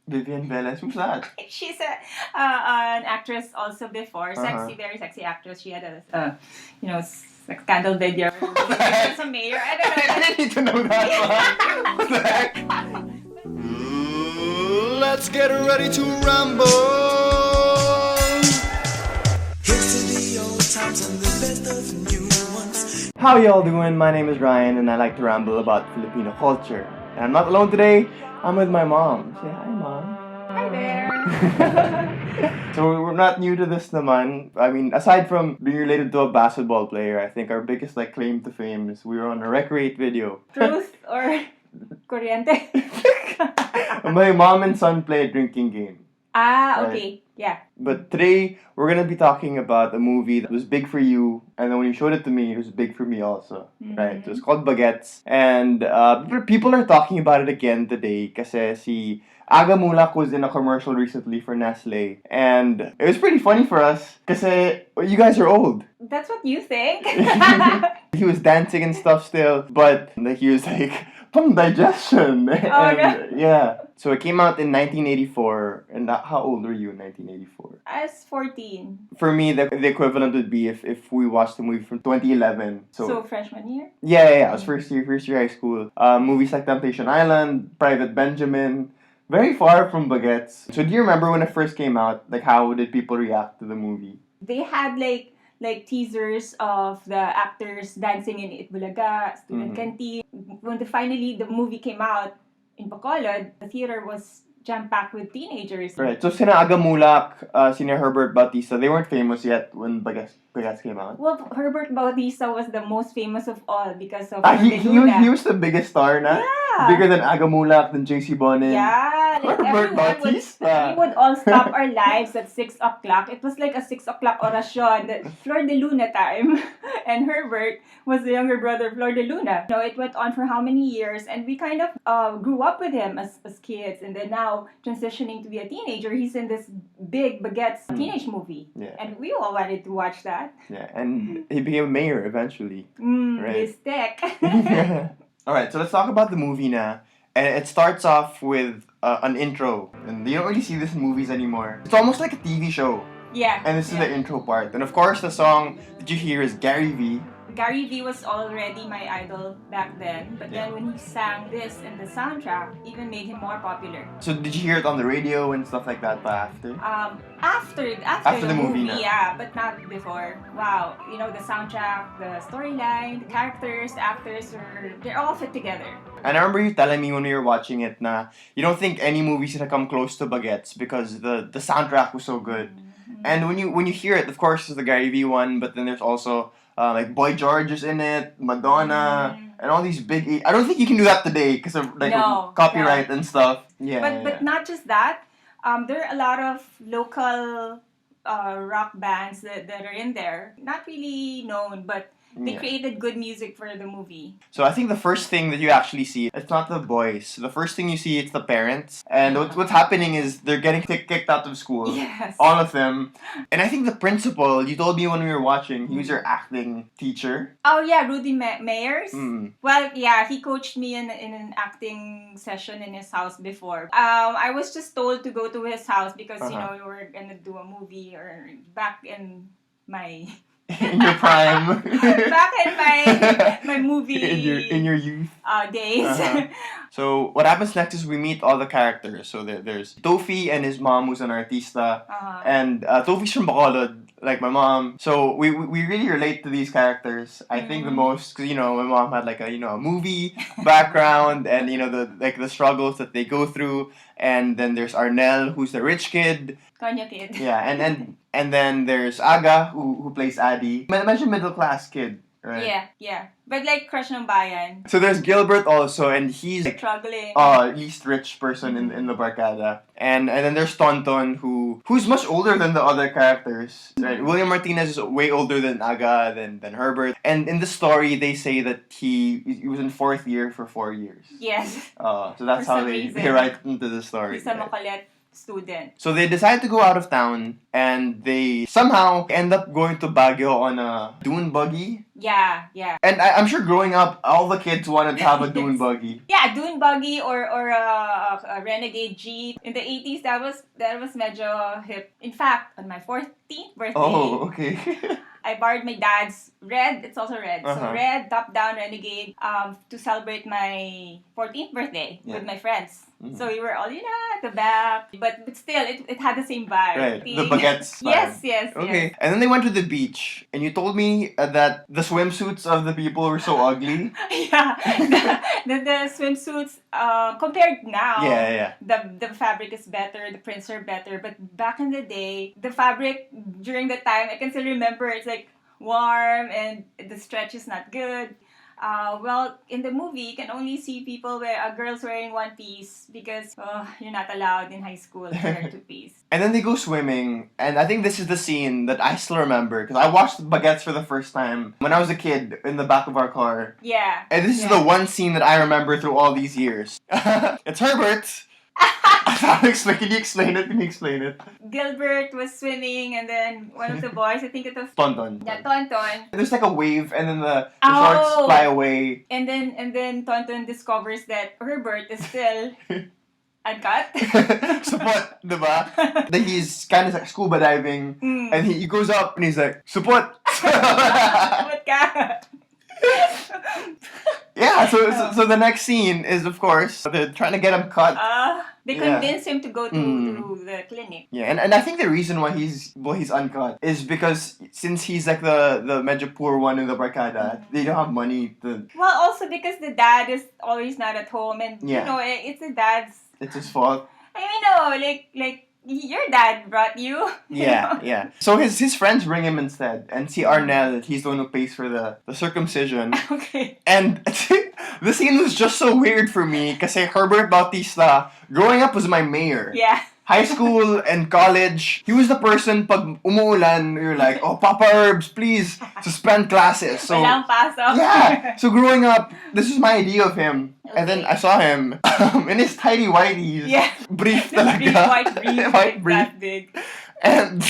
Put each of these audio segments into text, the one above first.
Vivian Velez, who's that? She's an actress also before. Uh-huh. Very sexy actress. She had a, scandal video. She was a mayor. I don't know. I didn't need to know that. What the heck? Let's get ready to rumble. Here's to the old times and the best of new ones. How y'all doing? My name is Ryan and I like to ramble about Filipino culture. And I'm not alone today. I'm with my mom. Say hi, Mom. Hi there. So we're not new to this naman. I mean, aside from being related to a basketball player, I think our biggest claim to fame is we were on a Recreate video. Truth or Corriente? My mom and son play a drinking game. Ah, Right. okay. Yeah. But today, we're going to be talking about a movie that was big for you, and then when you showed it to me, it was big for me also. Right? So it's called Bagets, and people are talking about it again today kasi si Aga Mulak was in a commercial recently for Nestle, and it was pretty funny for us kasi you guys are old. That's what you think? He was dancing and stuff still, but he was pang digestion. Oh, no. Yeah. So it came out in 1984. And how old were you in 1984? I was 14. For me, the equivalent would be if we watched the movie from 2011. So freshman year? Yeah. I was first year high school. Movies like Temptation Island, Private Benjamin. Very far from Bagets. So do you remember when it first came out? How did people react to the movie? They had like teasers of the actors dancing in Itbulaga, Student Canteen. When finally the movie came out in Bacolod, the theater was jam-packed with teenagers. Right. So sina Aga Mulak, sina Herbert Bautista, they weren't famous yet when Bagets came out. Well, Herbert Bautista was the most famous of all because of he was the biggest star na? Yeah. Bigger than Aga Mulak, than JC Bonin. Yeah, Herbert Bautista. We would all stop our lives at 6 o'clock. It was like a 6 o'clock orasyon, the Flor de Luna time. And Herbert was the younger brother of Flor de Luna. It went on for how many years, and we kind of grew up with him as kids, and then now transitioning to be a teenager, he's in this big Bagets teenage movie. Yeah. And we all wanted to watch that. Yeah, and he became mayor eventually. Right. His tech. Alright, so let's talk about the movie now. And it starts off with an intro. And you don't really see this in movies anymore. It's almost like a TV show. Yeah. And this is the intro part. And of course, the song that you hear is Gary V. Gary V was already my idol back then, but then when he sang this in the soundtrack, even made him more popular. So did you hear it on the radio and stuff like that after? After the movie, na. yeah, but not before. Wow, the soundtrack, the storyline, the characters, the actors, they're all fit together. And I remember you telling me when we were watching it na you don't think any movie's gonna come close to Bagets because the soundtrack was so good. And when you hear it, of course, it's the Gary V one, but then there's also Boy George is in it, Madonna, and all these big. I don't think you can do that today because of copyright and stuff. Yeah. But not just that. There are a lot of local rock bands that are in there. Not really known, but they created good music for the movie. So I think the first thing that you actually see, it's not the boys. The first thing you see, it's the parents. And what's happening is they're getting kicked out of school. Yes. All of them. And I think the principal, you told me when we were watching, he was your acting teacher. Oh yeah, Rudy Mayers. Mm. Well, yeah, he coached me in an acting session in his house before. I was just told to go to his house because, we were going to do a movie or back in my... in your prime. Back in my movie in your youth days. So what happens next is we meet all the characters. So there's Tofi and his mom who's an artista, and Tofi's from Bacolod, like my mom. So we really relate to these characters. I think the most because my mom had a movie background and the struggles that they go through. And then there's Arnel, who's the rich kid. Kanya kid. Yeah, and then there's Aga, who plays Addy. Imagine middle class kid, right? Yeah. But crush ng bayan. So there's Gilbert also, and he's struggling. Least rich person in the barkada. And then there's Tonton, who's much older than the other characters. Right? William Martinez is way older than Aga, than Herbert. And in the story, they say that he was in 4th year for 4 years. Yes. So that's For how some they reason. write into the story. He's a makulit student. So they decide to go out of town, and they somehow end up going to Baguio on a dune buggy. Yeah, yeah. And I'm sure growing up, all the kids wanted to have a dune Yes. buggy. Yeah, dune buggy or a renegade jeep. In the 80s, that was medyo hip. In fact, on my 14th birthday, Oh, okay. I borrowed my dad's red. It's also red. So Uh-huh. red top-down renegade to celebrate my 14th birthday Yeah. with my friends. Mhm. So we were all at the back, but still it had the same vibe. Right, the Bagets vibe. Yes, yes, Okay, yes. and then they went to the beach, and you told me that the swimsuits of the people were so ugly. Yeah, the swimsuits compared now. Yeah. The fabric is better, the prints are better, but back in the day, the fabric during the time, I can still remember it's like warm and the stretch is not good. Well, in the movie, you can only see girls wearing one piece because you're not allowed in high school to wear two piece. And then they go swimming, and I think this is the scene that I still remember, because I watched Baguettes for the first time when I was a kid in the back of our car. Yeah. And this is the one scene that I remember through all these years. It's Herbert. Can you explain it? Can you explain it? Gilbert was swimming, and then one of the boys, I think it was Tonton. yeah, Tonton. There's like a wave, and then the sharks Oh. fly away. And then Tonton discovers that Herbert is still uncut. Support, diba? That he's kind of like scuba diving, and he goes up and he's like, support! What ka? Yeah, so the next scene is, of course, they're trying to get him cut. They Yeah. convince him to go to the clinic. Yeah, and I think the reason why he's uncut is because since he's like the medyo poor one in the barkada, they don't have money to. Well, also because the dad is always not at home, and Yeah. it's the dad's. It's his fault. I mean, no, like your dad brought you. you know? Yeah. So his friends bring him instead, and see Arnel, he's the one who pays for the circumcision. Okay. And the scene was just so weird for me because Herbert Bautista, growing up, was my mayor. Yeah. High school and college, he was the person pag umuulan, you're like, oh, Papa Herbs, please suspend classes. So Walang pasok. yeah. So growing up, this is my idea of him. And then Okay. I saw him in his tidy whiteys. Yeah. Brief talaga. White brief. White brief. That big. And,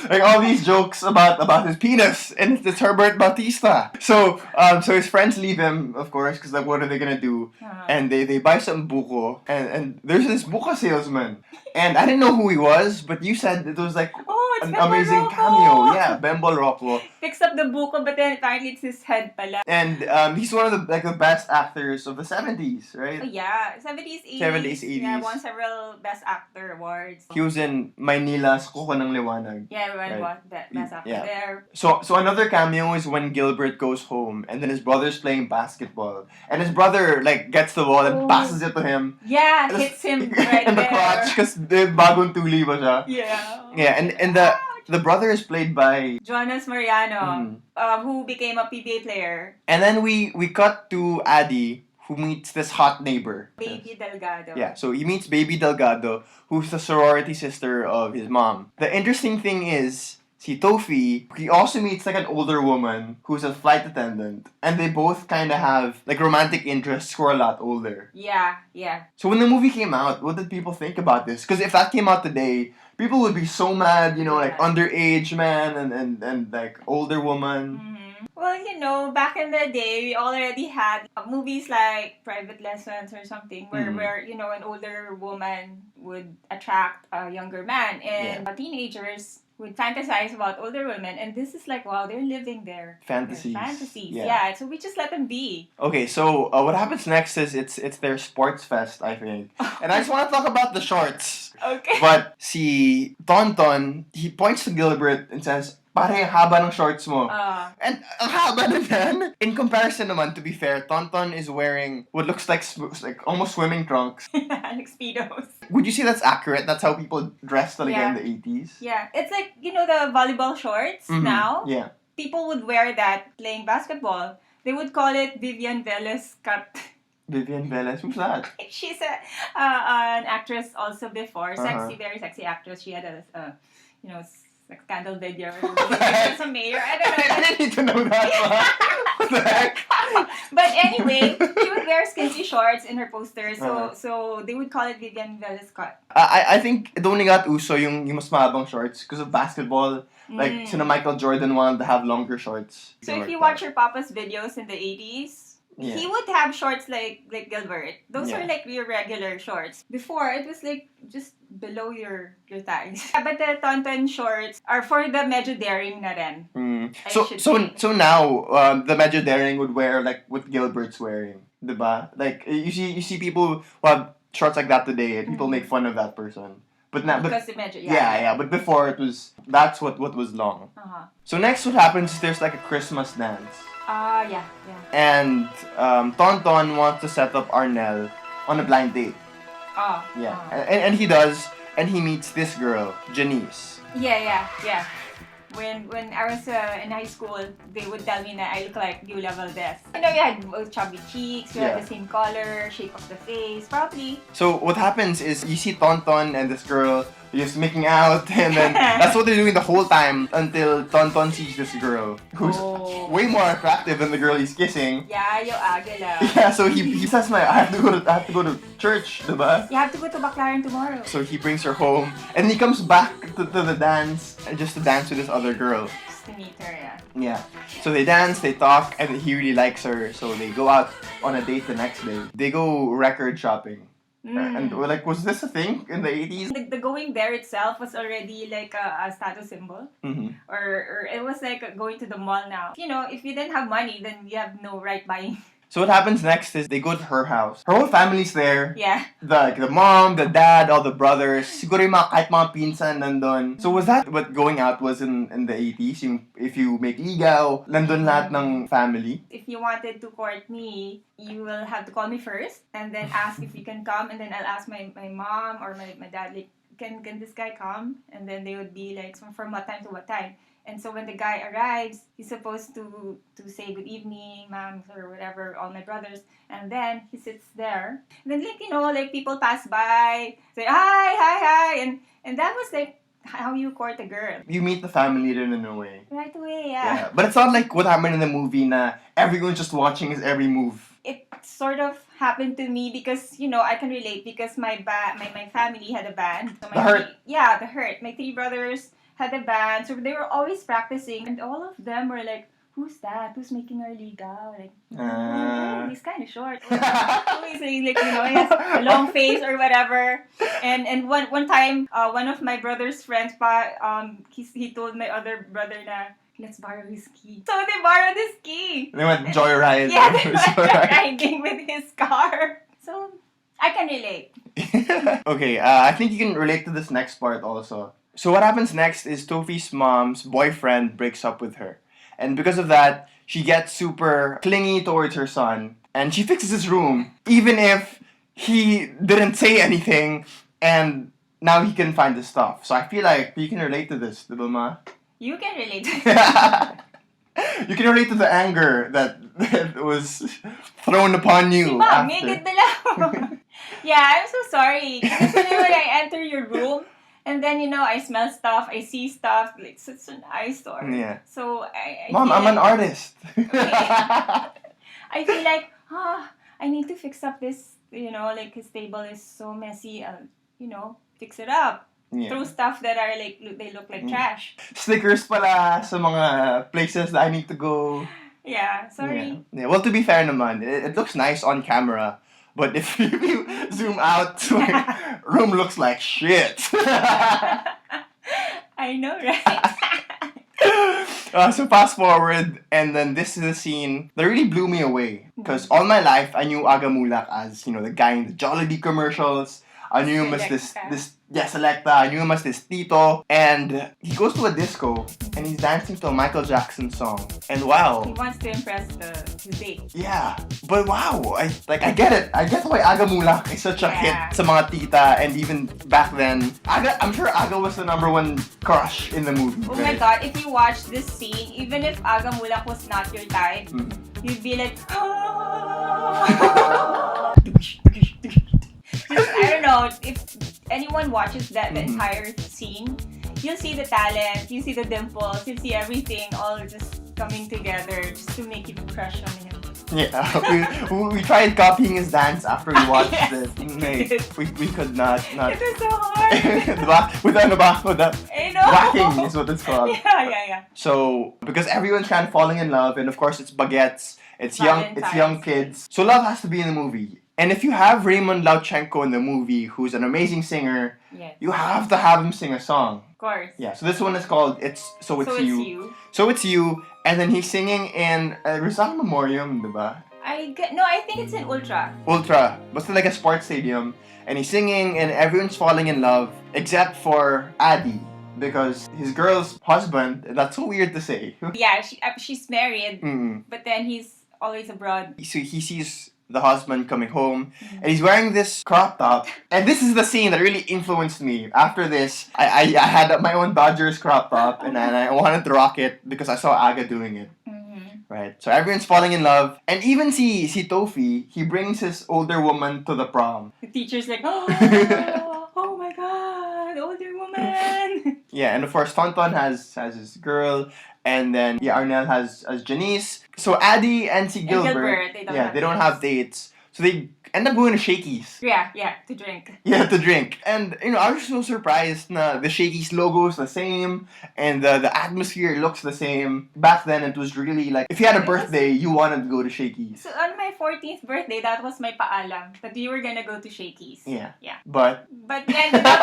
like all these jokes about his penis, and it's Herbert Bautista. So his friends leave him, of course, because like, what are they gonna do? And they buy some buko, and there's this buko salesman, and I didn't know who he was, but you said it was like Oh, it's an Bembo amazing Rocco. cameo. Yeah, Bembo Rocco. Picks up the buko, but then apparently it's his head pala. And he's one of the best actors of the 70s, right? Oh yeah, 70s, 80s. 70s, 80s. Yeah, won several Best Actor awards. He was in Maynila, sa Kuko ng Liwanag. Yeah, everyone Right. won Best Actor Yeah. there. So another cameo is when Gilbert goes home, and then his brother's playing basketball, and his brother like gets the ball and Oh. passes it to him. Yeah, hits him right in the there. crotch because bagong tuli ba siya? Yeah. Yeah, and the brother is played by. Jonas Mariano, Mhm. who became a PBA player. And then we cut to Addy, who meets this hot neighbor. Baby Delgado. Yeah, so he meets Baby Delgado, who's the sorority sister of his mom. The interesting thing is, si Tofi, he also meets like an older woman who's a flight attendant, and they both kind of have like romantic interests who are a lot older. Yeah, yeah. So when the movie came out, what did people think about this? Because if that came out today, people would be so mad, like Yeah. underage man and like older woman. Mhm. Well, back in the day, we already had movies like Private Lessons or something where, Mhm. where an older woman would attract a younger man, and teenagers would fantasize about older women, and this is like, wow, they're living their Fantasies. fantasies. Yeah. Yeah, so we just let them be. Okay, so what happens next is it's their sports fest, I think. And I just want to talk about the shorts. Okay. But si Tonton, he points to Gilbert and says, pare, ang haba ng shorts mo. And ang haba na yan. In comparison naman, to be fair, Tonton is wearing what looks like almost swimming trunks. like Speedos. Would you say that's accurate? That's how people dressed like in the 80s? Yeah, it's like, the volleyball shorts Mhm. now. Yeah. People would wear that playing basketball. They would call it Vivian Velez cut. Vivian Velez, who's that? She's an actress also before. Uh-huh. Very sexy actress. She had a like scandal video. As a mayor, I don't know. I didn't need to know that. What the heck? But anyway, she would wear skimpy shorts in her posters, so they would call it Vivian Velez cut. I think it only got uso yung mas mahabang shorts because of basketball. Like, sina Michael Jordan wanted to have longer shorts. So if you watch your papa's videos in the 80s, he would have shorts like Gilbert. Those are like your regular shorts. Before, it was like just below your thighs. But the Tonton shorts are for the medyo daring na rin. So now, the medyo daring would wear like what Gilbert's wearing. Diba? Like, you see people who have shorts like that today and people make fun of that person. But now, because the medyo, but before that's what was long. So next what happens is there's like a Christmas dance. Yeah. And Tonton wants to set up Arnel on a blind date. And he does, and he meets this girl, Janice. Yeah. When I was in high school, they would tell me that I look like Yula Valdez. You know, we had chubby cheeks, we had the same color, shape of the face, probably. So what happens is you see Tonton and this girl just making out, and then that's what they're doing the whole time until Tonton sees this girl who's way more attractive than the girl he's kissing. Yeah, yo agala. Yeah, so he says, I have to go to church, diba? You have to go to Baclaran tomorrow. So he brings her home, and he comes back to the dance, and just to dance with this other girl. Just to meet her, Yeah. So they dance, they talk, and he really likes her, so they go out on a date the next day. They go record shopping. And we're like, was this a thing in the 80s? The going there itself was already like a status symbol. Or it was like going to the mall now. You know, if you didn't have money, then you have no right buying. So what happens next is they go to her house. Her whole family's there. Yeah. The mom, the dad, all the brothers. Siguro yung kahit mga pinsan nandun. So was that what going out was in the 80s? Yung, if you make ligaw, nandun lahat ng family? If you wanted to court me, you will have to call me first and then ask if you can come, and then I'll ask my mom or my dad, like, can this guy come? And then they would be like, from what time to what time? And so when the guy arrives, he's supposed to say good evening, ma'am, or whatever, all my brothers. And then he sits there. And then, like, you know, like people pass by, say hi. And that was like how you court a girl. You meet the family then in a way. Right away, yeah. But it's not like what happened in the movie na everyone's just watching his every move. It sort of happened to me because, you know, I can relate because my family had a band. So The Hurt. Yeah, The Hurt. My three brothers had a band, so they were always practicing, and all of them were like, who's that? Who's making our ligaw? Like, he's kind of short. Always like, you know, he has a long face or whatever. And one time, one of my brother's friends, he told my other brother na, let's borrow his ski. So they borrowed his ski. They went joyride. Yeah, they went joyriding with his car. So I can relate. Okay, I think you can relate to this next part also. So what happens next is Tofi's mom's boyfriend breaks up with her. And because of that, she gets super clingy towards her son. And she fixes his room, even if he didn't say anything, and now he can find the stuff. So I feel like you can relate to this, diba ma? You can relate to it. You can relate to the anger that was thrown upon you. Si Mom, may ganda lang. Yeah, I'm so sorry. Because when I enter your room, and then, you know, I smell stuff, I see stuff, like, it's such an eyesore. Yeah. So, I Mom, I'm an artist. I feel like, I need to fix up this, you know, like, his table is so messy, you know, fix it up. Yeah. Throw stuff that are, like, they look like trash. Stickers pala sa mga places that I need to go. Yeah, sorry. Yeah. Well, to be fair naman, it looks nice on camera. But if you zoom out, my room looks like shit. I know, right? So fast forward, and then this is a scene that really blew me away. Because all my life, I knew Aga Mulak as, you know, the guy in the Jollibee commercials. I knew him as Selecta. I knew him as this Tito. And he goes to a disco, and he's dancing to a Michael Jackson song. And wow. He wants to impress his date. Yeah. But wow, I get it. I get why Aga Mulak is such a hit sa mga tita, and even back then, I'm sure Aga was the #1 crush in the movie. Oh my God, if you watch this scene, even if Aga Mulak was not your type, you'd be like, Just, I don't know, if anyone watches the entire scene, you'll see the talent, you see the dimples, you'll see everything all just coming together just to make you crush on him. Yeah, we tried copying his dance after we watched Yes, it. we did. We could not. It was so hard. With I know. whacking is what it's called. Yeah. So because everyone's kind of falling in love, and of course it's Bagets, it's young Valentine's. kids. So love has to be in the movie. And if you have Raymond Lauchenko in the movie, who's an amazing singer, Yes. you have to have him sing a song. Of course. Yeah. So this one is called So It's You. You. So It's You, and then he's singing in Rizal Memoriam, diba? I think it's in Ultra. Ultra, basta like a sports stadium, and he's singing, and everyone's falling in love except for Adi, because his girl's husband. That's so weird to say. Yeah, she's married, Mm. but then he's always abroad. So he sees the husband coming home, and he's wearing this crop top. And this is the scene that really influenced me. After this, I had my own Dodgers crop top, and I wanted to rock it because I saw Aga doing it. Right, so everyone's falling in love, and even si Tofi, he brings his older woman to the prom. The teacher's like, oh my god, older woman. Yeah, and of course Tonton has his girl, and then Arnel has Janice. So Addy and si Gilbert, they don't have dates. So they end up going to Shakey's. Yeah, to drink. Yeah, to drink. And I was so surprised na the Shakey's logo is the same, and the atmosphere looks the same. Back then it was really like, if you had a birthday, you wanted to go to Shakey's. So on my 14th birthday, that was my paalam that we were gonna go to Shakey's. Yeah. Yeah. But then, but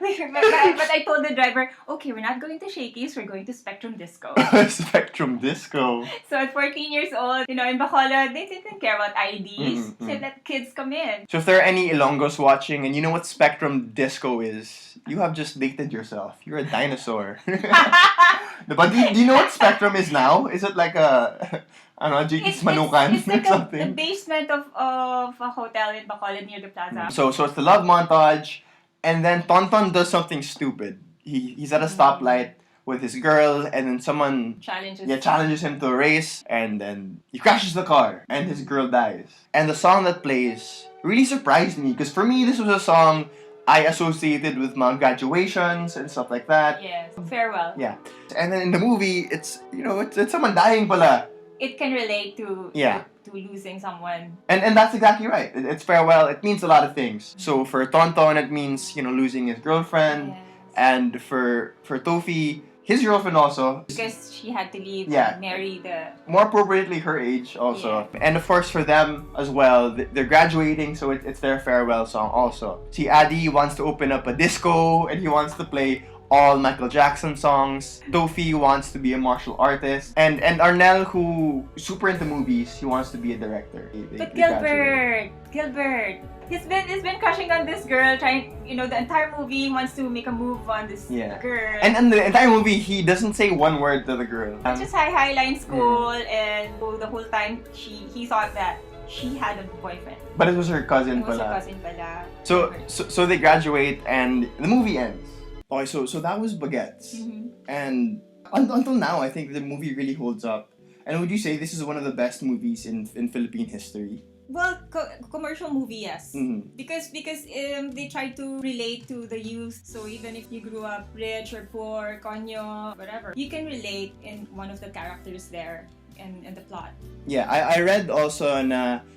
I told the driver, okay, we're not going to Shakey's, we're going to Spectrum Disco. Spectrum Disco. So at 14 years old, in Bacolod, they didn't care about IDs. So let kids come in. So if there are any Ilonggos watching and you know what Spectrum Disco is, you have just dated yourself. You're a dinosaur. But do you know what Spectrum is now? Is it like a JT's Manukan it's like or something? the basement of a hotel in Bacolod near the plaza. So it's the love montage, and then Tonton does something stupid. He's at a stoplight with his girl, and then someone challenges him to a race, and then he crashes the car, and his girl dies. And the song that plays really surprised me, because for me, this was a song I associated with my graduations and stuff like that. Yes, farewell. Yeah. And then in the movie, it's someone dying pala. It can relate to losing someone. And that's exactly right. It's farewell. It means a lot of things. So for Tonton, it means, losing his girlfriend. Yes. And for Tofi, his girlfriend also. Because she had to leave and marry the... More appropriately, her age also. Yeah. And of course, for them as well, they're graduating, so it's their farewell song also. See, Adi wants to open up a disco, and he wants to play all Michael Jackson songs. Tofi wants to be a martial artist. And Arnel, who is super into movies, he wants to be a director. But Gilbert, he's been crushing on this girl, trying, the entire movie he wants to make a move on this girl. And the entire movie, he doesn't say one word to the girl. Just highline school, and the whole time he thought that she had a boyfriend. But it was her cousin pala. So they graduate, and the movie ends. Okay, so that was Bagets. And until now, I think the movie really holds up. And would you say this is one of the best movies in Philippine history? Well, commercial movie, yes. Because they try to relate to the youth. So even if you grew up rich or poor, konyo, whatever, you can relate in one of the characters there and the plot. Yeah, I read also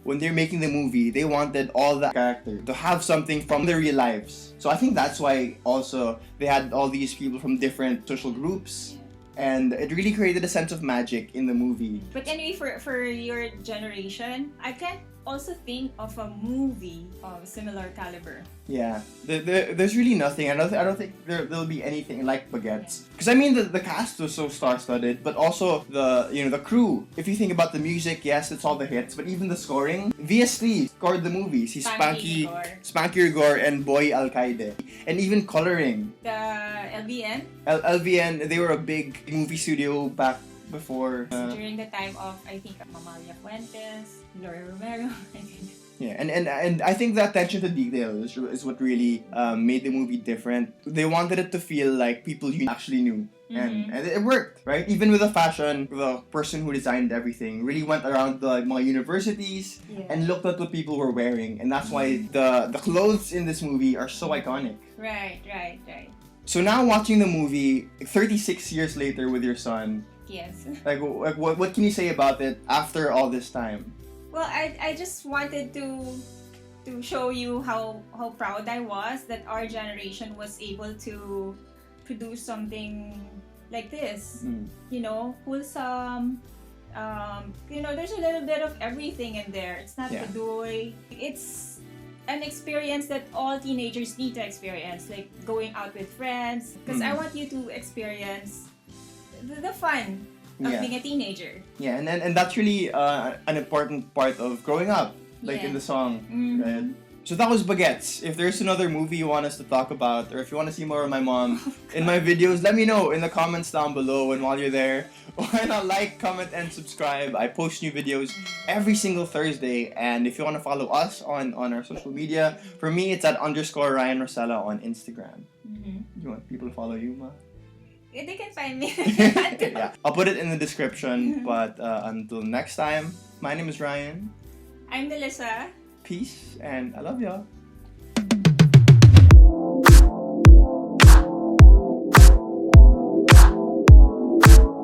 when they're making the movie, they wanted all the characters to have something from their real lives. So I think that's why also they had all these people from different social groups. And it really created a sense of magic in the movie. But anyway, for your generation, I can't also think of a movie of similar caliber. Yeah, there's really nothing. I don't think there'll be anything like Bagets. Because I mean, the cast was so star-studded, but also the crew. If you think about the music, yes, it's all the hits, but even the scoring. V.S. Lee scored the movies. He's Spanky Rigor, and Boy Alcaide. And even coloring. The LVN? LVN, they were a big movie studio back before. During the time of, I think, Mamalia Fuentes, Gloria Romero, I think. Yeah, and I think the attention to detail is what really made the movie different. They wanted it to feel like people you actually knew. And it worked, right? Even with the fashion, the person who designed everything really went around the mga universities and looked at what people were wearing. And that's why the clothes in this movie are so iconic. Right. So now watching the movie 36 years later with your son, Yes. like what can you say about it after all this time? Well, I just wanted to show you how proud I was that our generation was able to produce something like this. You know, wholesome. You know, there's a little bit of everything in there. It's not padoy. It's an experience that all teenagers need to experience, like going out with friends. Because I want you to experience the fun of being a teenager. Yeah, and that's really an important part of growing up, like in the song, right? So that was Bagets. If there's another movie you want us to talk about, or if you want to see more of my mom in my videos, let me know in the comments down below. And while you're there, why not like, comment, and subscribe? I post new videos every single Thursday. And if you want to follow us on our social media, for me, it's at _Ryan Rosella on Instagram. You want people to follow you, Ma? They can find me. Yeah, I'll put it in the description. But until next time, my name is Ryan. I'm Melissa. Peace, and I love y'all.